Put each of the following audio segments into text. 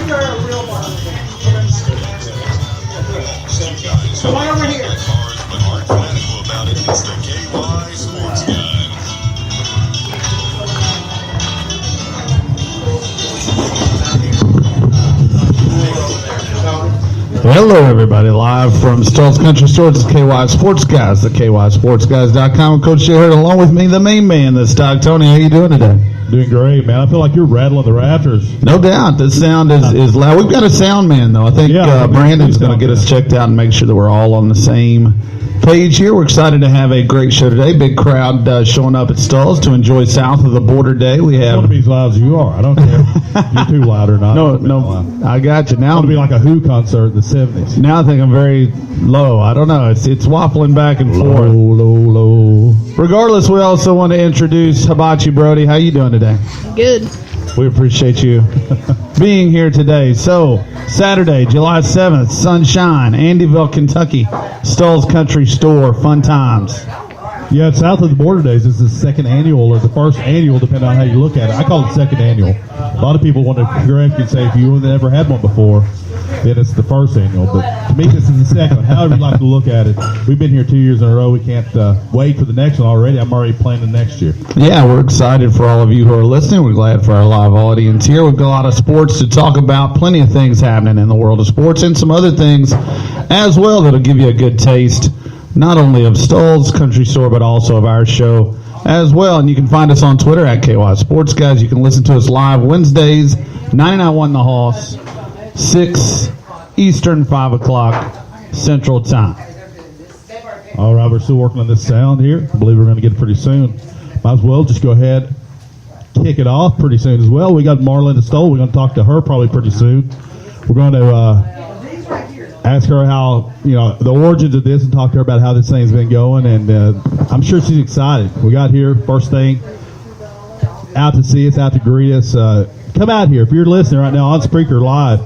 Come on over here. Hello, everybody. Live from Stulls Country Store. This is KY Sports Guys, the KYSportsGuys.com. Coach Sherrod, along with me, the main man, the stock. Tony, how you doing today? Doing great, man. I feel like you're rattling the rafters. No doubt. The sound is loud. We've got a sound man, though. I think Brandon's going to get us checked out and make sure that we're all on the same page here. We're excited to have a great show today. Big crowd showing up at Stulls to enjoy South of the Border Day. We have. I want to be as loud as you are. I don't care if you're too loud or not. No. I got you. Now I want to be like a Who concert in the 70s. Now I think I'm very low. I don't know. It's waffling back and forth. Low. Regardless, we also want to introduce Hibachi Brody. How you doing today? Good. We appreciate you being here today. So, Saturday, July 7th, Sunshine, Andyville, Kentucky, Stulls Country Store, fun times. Yeah, it's South of the Border Days. This is the second annual or the first annual, depending on how you look at it. I call it second annual. A lot of people want to correct you and say if you never had one before, then it's the first annual. But to me, this is the second one. However you like to look at it. We've been here 2 years in a row. We can't wait for the next one already. I'm already planning next year. Yeah, we're excited for all of you who are listening. We're glad for our live audience here. We've got a lot of sports to talk about. Plenty of things happening in the world of sports and some other things as well that'll give you a good taste, not only of Stulls Country Store, but also of our show as well. And you can find us on Twitter at KY Sports Guys. You can listen to us live Wednesdays, 99.1 The Hoss, 6 Eastern, 5 o'clock Central Time. All right, we're still working on this sound here. I believe we're going to get it pretty soon. Might as well just go ahead, kick it off pretty soon as well. We got Marlena Stoll. We're going to talk to her probably pretty soon. We're going to ask her how, the origins of this and talk to her about how this thing's been going. And I'm sure she's excited. We got here first thing, out to see us, out to greet us. Come out here. If you're listening right now on Spreaker Live,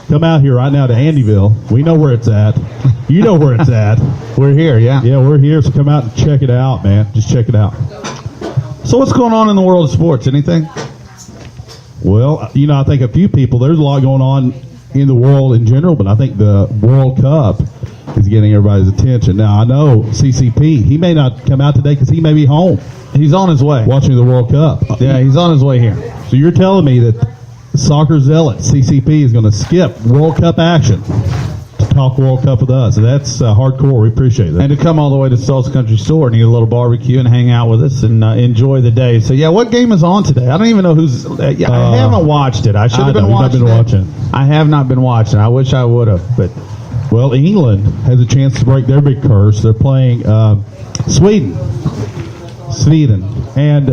come out here right now to Andyville. We know where it's at. You know where it's at. We're here, yeah. Yeah, we're here, so come out and check it out, man. Just check it out. So what's going on in the world of sports? Anything? Well, I think a few people, there's a lot going on in the world in general, but I think the World Cup is getting everybody's attention. Now, I know CCP, he may not come out today because he may be home. He's on his way. Watching the World Cup. Yeah, he's on his way here. So you're telling me that Soccer Zealot, CCP, is going to skip World Cup action to talk World Cup with us. And that's hardcore. We appreciate that. And to come all the way to Stulls Country Store and eat a little barbecue and hang out with us and enjoy the day. So, yeah, what game is on today? I don't even know who's I haven't watched it. I should have been watching. I have not been watching. I wish I would have. But well, England has a chance to break their big curse. They're playing Sweden. And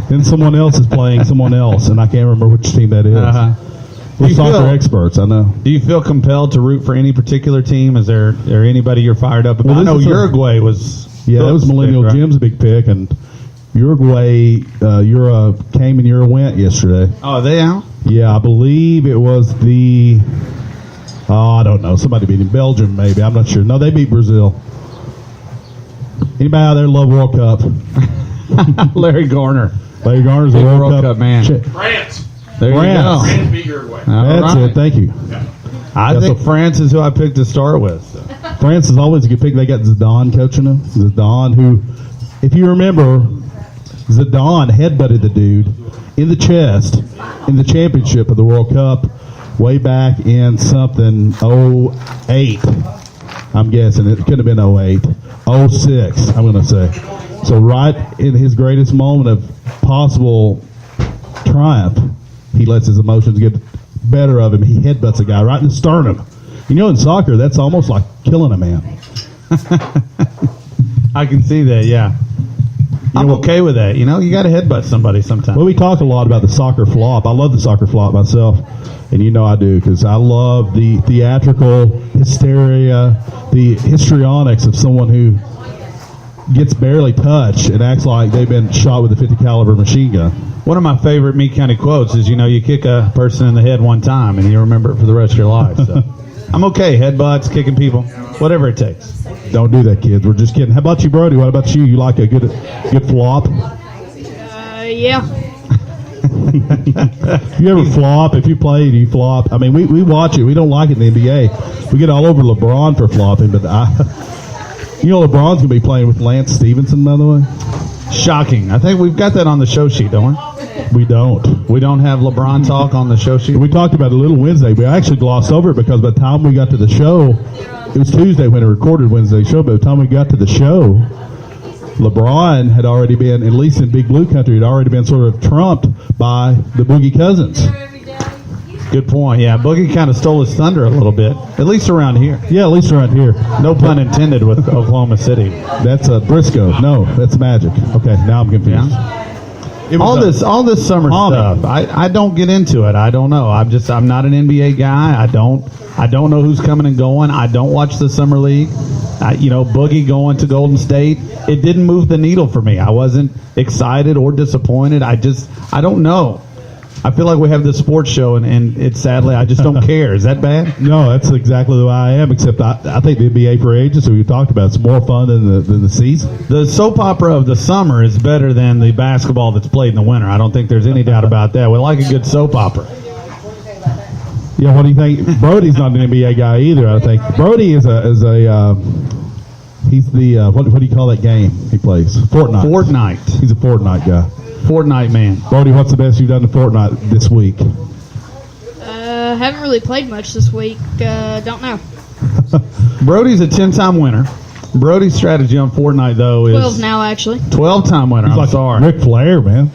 then someone else is playing someone else, and I can't remember which team that is. We're soccer experts, I know. Do you feel compelled to root for any particular team? Is there anybody you're fired up about? I know Uruguay was... Yeah, that was Millennial pick, right? Jim's big pick, and Uruguay, came and Euro went yesterday. Oh, are they out? Yeah, I believe it was the... I don't know. Somebody beat him. Belgium, maybe. I'm not sure. No, they beat Brazil. Anybody out there love World Cup? Larry Garner. Larry Garner's a World Cup man. France. There you go. France beat Uruguay. That's it. Thank you. Yeah. I think France is who I picked to start with. So. France is always a good pick. They got Zidane coaching them. Zidane, who, if you remember, Zidane headbutted the dude in the chest in the championship of the World Cup way back in something 08. I'm guessing it could have been 08. 06, I'm going to say. So right in his greatest moment of possible triumph, he lets his emotions get better of him. He headbutts a guy right in the sternum. In soccer, that's almost like killing a man. I can see that, yeah. I'm okay with that. You got to headbutt somebody sometime. Well, we talk a lot about the soccer flop. I love the soccer flop myself, and I do, because I love the theatrical hysteria, the histrionics of someone who gets barely touched and acts like they've been shot with a 50 caliber machine gun. One of my favorite Meade County quotes is, you kick a person in the head one time and you remember it for the rest of your life. So I'm okay. Headbutts, kicking people, whatever it takes. Don't do that, kids. We're just kidding. How about you, Brody? What about you? You like a good flop? Yeah. If you ever flop, if you played, you flop. I mean, we watch it. We don't like it in the NBA. We get all over LeBron for flopping, but LeBron's going to be playing with Lance Stevenson, by the way. Shocking. I think we've got that on the show sheet, don't we? We don't. We don't have LeBron talk on the show sheet? We talked about it a little Wednesday. We actually glossed over it because by the time we got to the show, it was Tuesday when it recorded Wednesday's show, but by the time we got to the show, LeBron had already been, at least in Big Blue Country, had already been sort of trumped by the Boogie Cousins. Good point. Yeah, Boogie kind of stole his thunder a little bit, at least around here. Yeah, at least around here. No pun intended with Oklahoma City. That's Briscoe. No, that's Magic. Okay, now I'm confused. Yeah. All this summer stuff. I don't get into it. I don't know. I'm not an NBA guy. I don't know who's coming and going. I don't watch the summer league. Boogie going to Golden State, it didn't move the needle for me. I wasn't excited or disappointed. I don't know. I feel like we have this sports show, and it's sadly, I just don't care. Is that bad? No, that's exactly the way I am, except I think the NBA free agency we talked about, it's more fun than the season. The soap opera of the summer is better than the basketball that's played in the winter. I don't think there's any doubt about that. We like a good soap opera. Yeah, what do you think? Brody's not an NBA guy either, I think. Brody is he's the, what do you call that game he plays? Fortnite. He's a Fortnite guy. Fortnite man. Brody, what's the best you've done in Fortnite this week? Haven't really played much this week. Don't know. Brody's a 10-time winner. Brody Strategy on Fortnite, though, is 12 now, actually. 12-time winner. He's like sorry. Ric Flair, man.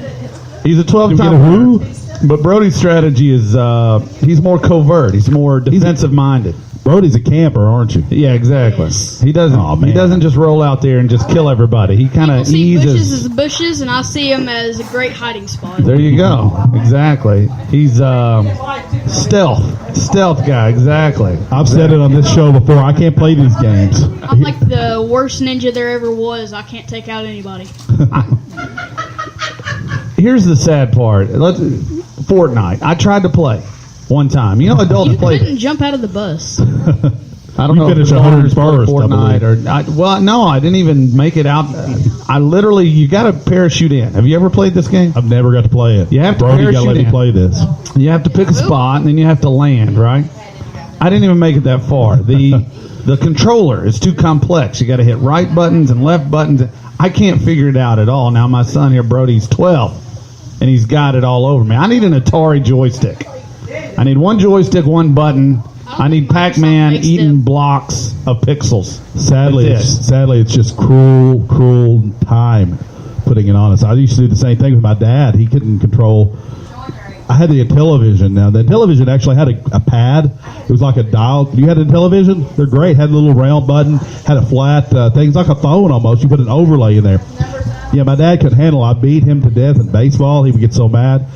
He's a 12-time winner. But Brody's strategy is he's more covert. He's more defensive-minded. Brody's a camper, aren't you? Yeah, exactly. He doesn't. Oh, man. He doesn't just roll out there and just kill everybody. He kind of see eases. Bushes as bushes, and I see him as a great hiding spot. There you go. Exactly. He's stealth guy. Exactly. I've said it on this show before. I can't play these games. I'm like the worst ninja there ever was. I can't take out anybody. Here's the sad part. Fortnite. I tried to play one time. Adults You play. couldn't jump out of the bus. I don't know. Finished 100 first, Fortnite no, I didn't even make it out. I literally, you got to parachute in. Have you ever played this game? I've never got to play it. You have to Brody got to parachute let me in. play this. You have to pick a spot and then you have to land. Right? I didn't even make it that far. The controller is too complex. You got to hit right buttons and left buttons. I can't figure it out at all. Now my son here, Brody's 12, and he's got it all over me. I need an Atari joystick. I need one joystick, one button. I need Pac-Man eating blocks of pixels. Sadly, it's just cruel time putting it on us. I used to do the same thing with my dad. He couldn't control. I had the Intellivision. Now the Intellivision actually had a pad. It was like a dial. You had an Intellivision? They're great. Had a little round button. Had a flat thing. It's like a phone almost. You put an overlay in there. Yeah, my dad couldn't handle it. I beat him to death in baseball. He would get so mad.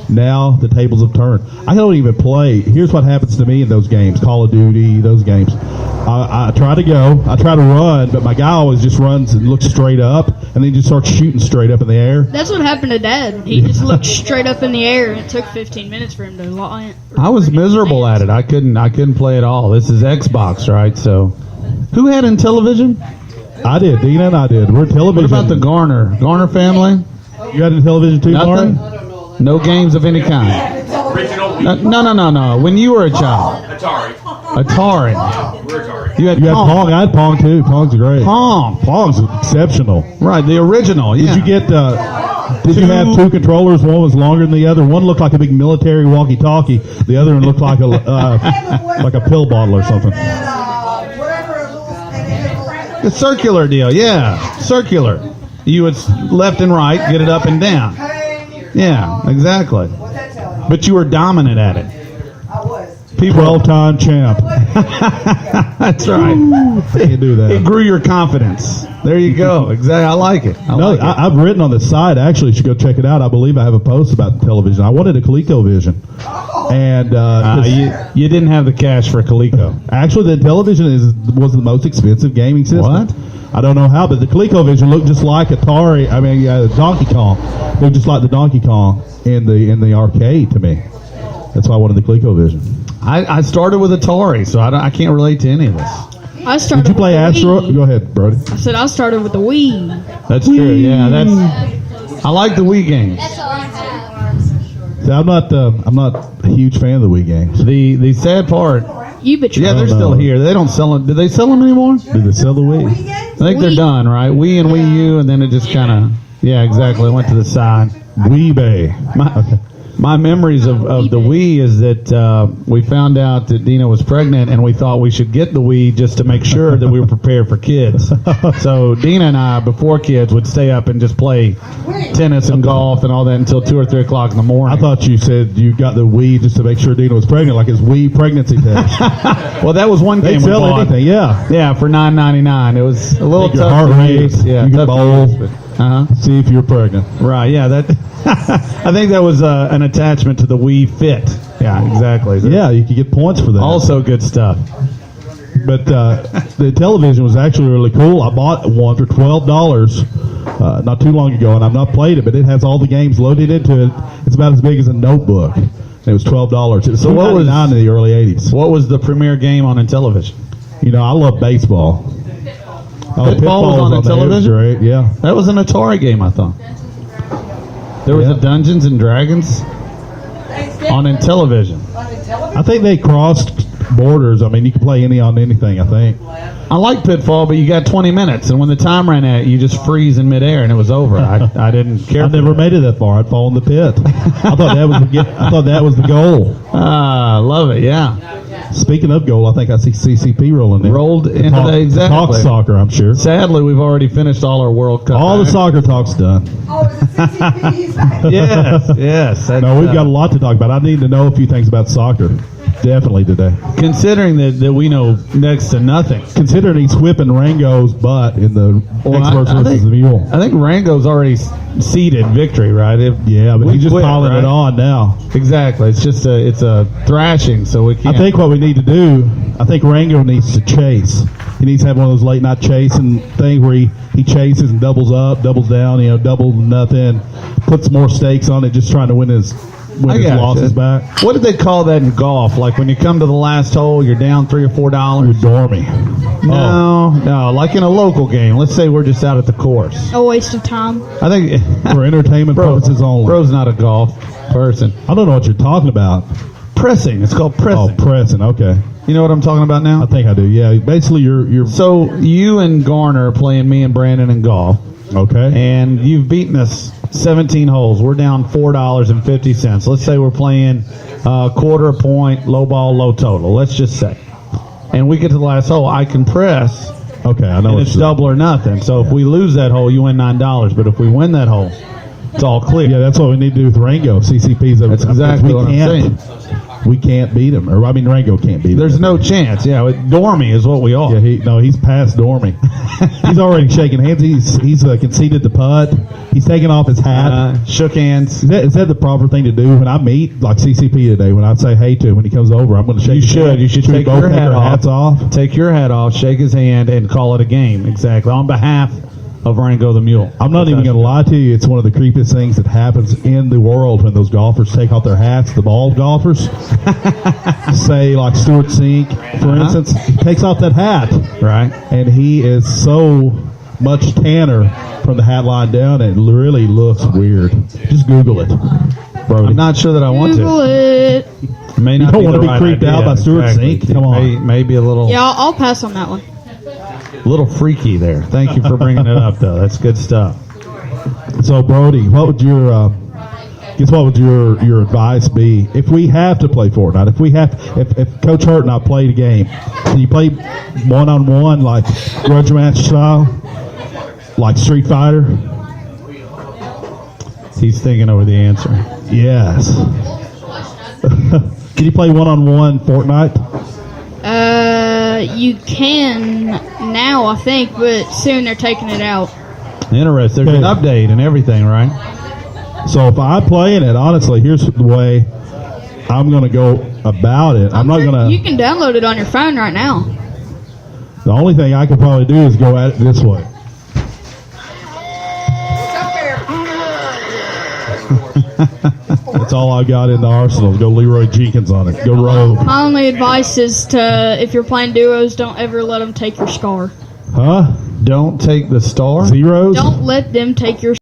Now the tables have turned. I don't even play. Here's what happens to me in those games. Call of Duty, those games. I try to go. I try to run, but my guy always just runs and looks straight up, and then just starts shooting straight up in the air. That's what happened to Dad. He just looked straight up in the air, and it took 15 minutes for him to land. I was miserable at it. I couldn't play at all. This is Xbox, right? So, who had Intellivision? I did. Dina and I did. We're television. What about the Garner family? You had Intellivision too, Nothing? Garner? No games of any kind. Original No. When you were a child, Atari. Atari. We're Atari. You had You had Pong. Pong. I had Pong too. Pong's great. Pong's exceptional. right. The original. Yeah. Did you get? Did you have two controllers? One was longer than the other. One looked like a big military walkie-talkie. The other one looked like a like a pill bottle or something. The circular deal? Yeah, circular. You would left and right, get it up and down. Yeah, exactly. But you were dominant at it. I was. 12-time champ. That's right. Can't do that. It grew your confidence. There you go. Exactly. I like it. I've written on the site. Actually, you should go check it out. I believe I have a post about the television. I wanted a ColecoVision, and you didn't have the cash for Coleco. Actually, the television was the most expensive gaming system. What? I don't know how, but the ColecoVision looked just like Atari. I mean, Donkey Kong. Looked just like the Donkey Kong in the arcade to me. That's why I wanted the ColecoVision. I started with Atari, so I can't relate to any of this. I started. Did you play with the Astro? Wii. Go ahead, Brody. I said I started with the Wii. That's true. Yeah, I like the Wii games. See, I'm not a huge fan of the Wii games. The sad part, You betrayed. yeah, they're no. still here. They don't sell them. Do they sell them anymore? Do they sell the Wii? I think they're Wii. done, right? Wii and Wii U, and then it just kind of, yeah, exactly, went to the side. Wii Bay. My memories of the Wii is that we found out that Dina was pregnant, and we thought we should get the Wii just to make sure that we were prepared for kids. So Dina and I, before kids, would stay up and just play tennis and golf and all that until 2 or 3 o'clock in the morning. I thought you said you got the Wii just to make sure Dina was pregnant, like his Wii pregnancy test. Well, that was one They game we sell bought. anything, yeah. Yeah, for $9.99. It was a little Take your tough heart to rate, use. Yeah, you can tough to bowl. use, but- uh-huh. See if you're pregnant. Right, yeah, that. I think that was an attachment to the Wii Fit. Yeah, exactly. Yeah, you could get points for that. Also good stuff. But the television was actually really cool. I bought one for $12 not too long ago, and I've not played it, but it has all the games loaded into it. It's about as big as a notebook. And it was $12. It was So what was- $2.99 in the early 80s. What was the premier game on Intellivision? You know, I love baseball. Oh, Pitfall was on there. It was Intellivision? great, yeah. That was an Atari game, I thought. There was Yeah. a Dungeons and Dragons on Intellivision. I think they crossed borders. I mean, you can play any on anything, I think. I like Pitfall, but you got 20 minutes, and when the time ran out, you just freeze in midair, and it was over. I didn't care. I for never that. made it that far. I'd fall in the pit. I thought that was the goal. Ah, love it. Yeah, Speaking of goal, I think I see CCP rolling in. rolled into Talk, the exactly. talk soccer, I'm sure. Sadly, we've already finished all our World Cup. All the soccer talk's done. Oh, is it CCP's? Yes, yes. that's, No, we've got a lot to talk about. I need to know a few things about soccer. Definitely today. Considering that we know next to nothing. Considering he's whipping Rango's butt in the Well, experts I versus think- the mule. I think Rango's already seeded victory, right? Yeah, but We he's just quit, piling right? it on now. Exactly. It's just it's a thrashing, so we can't. I think what we need to do, I think Rango needs to chase. He needs to have one of those late night chasing things where he chases and doubles up, doubles down, double nothing, puts more stakes on it, just trying to win his gotcha. losses back. What did they call that in golf? Like when you come to the last hole, you're down $3 or $4. You're dormy. No, like in a local game. Let's say we're just out at the course. A waste of time. I think For entertainment purposes only. Bro's not a golf person. I don't know what you're talking about. Pressing. It's called Oh, pressing. pressing. Okay, You know what I'm talking about I now? think I do. Yeah, basically you're So you and Garner are playing me and Brandon in golf, okay. and you've beaten us 17 holes. We're down $4.50. Let's say we're playing quarter a point, low ball, low total. Let's just say. And we get to the last hole. I can press, Okay, I know and what it's you're double or nothing. So if we lose that hole, you win $9. But if we win that hole, it's all clear. Yeah, that's what we need to do with Rango. CCP's. That's exactly what I'm saying. We can't beat him. Or I mean, Rango can't beat him. There's no chance. Yeah, dormy is what we are. Yeah, he's past Dormy. He's already shaking hands. He's conceded the putt. He's taking off his hat. Shook hands. Is that the proper thing to do when I meet like CCP today? When I say hey to him when he comes over, I'm going to shake. You his should. hand. You should we take both your take hat our off. hats off. Take your hat off, shake his hand, and call it a game. Exactly. On behalf of Rango the Mule. I'm not even going to lie to you. It's one of the creepiest things that happens in the world when those golfers take off their hats. The bald golfers, say like Stuart Sink, for instance, he takes off that hat, Right. and he is so much tanner from the hat line down. It really looks weird. Just Google it, Brody. I'm not sure that I want Google to. it. It may not don't be wanna the be right creeped out idea. by Stuart Exactly. Sink? Come on. Maybe a little, Yeah, I'll pass on that one. little freaky there. Thank you for bringing it up, though. That's good stuff. So Brody, what would your advice be if we have to play Fortnite? If Coach Hurt and I played a game, can you play 1-on-1 like grudge match style, like Street Fighter? He's thinking over the answer. Yes. Can you play 1-on-1 Fortnite? You can now, I think, but soon they're taking it out. Interesting. There's an Okay. update and everything, right? So if I'm playing it, honestly, here's the way I'm going to go about it. I'm not going You to. can download it on your phone right now. The only thing I could probably do is go at it this way. That's all I got in the arsenal. Go Leroy Jenkins on it. Go Rogue. My only advice is to, if you're playing duos, don't ever let them take your scar. Huh? Don't take the star. Zeros? Don't let them take your